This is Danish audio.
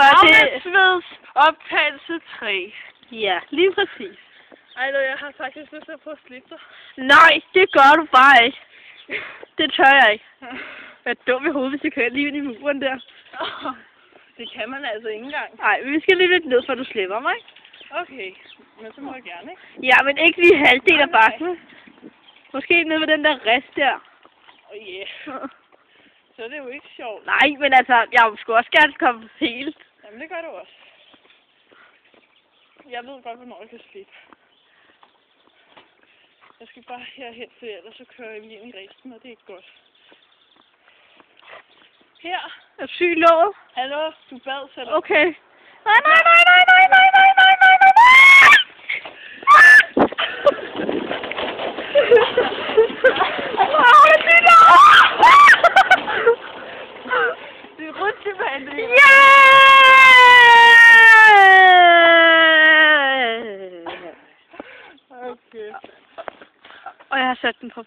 Og det... Sveds optagelse 3. Ja, lige præcis. Ej, jeg har faktisk lyst til at prøve at slippe dig. Nej, det gør du bare ikke. Det tør jeg ikke. Jeg er dum i hovedet, hvis jeg kører lige ind i muren der. Det kan man altså ikke engang. Nej, men vi skal lige lidt ned, for du slipper mig. Okay, men så må jeg gerne, ikke? Ja, men ikke lige halvdelen af bakken. Måske ned ved den der rest der. Så er det jo ikke sjovt. Nej, men altså, jeg skulle også gerne komme helt. Jamen, det gør du også. Jeg ved godt, hvornår jeg kan slippe. Jeg skal bare herhen, for ellers så kører jeg ind i resten, og det er ikke godt. Her. Er du syg i låget? Hallo, du bad selv. Okay. Nej, nej, nej, nej, nej, nej, nej, nej, nej, nej, nej! Det er rutsjebane. Ja! Okay. Og jeg har sat den på.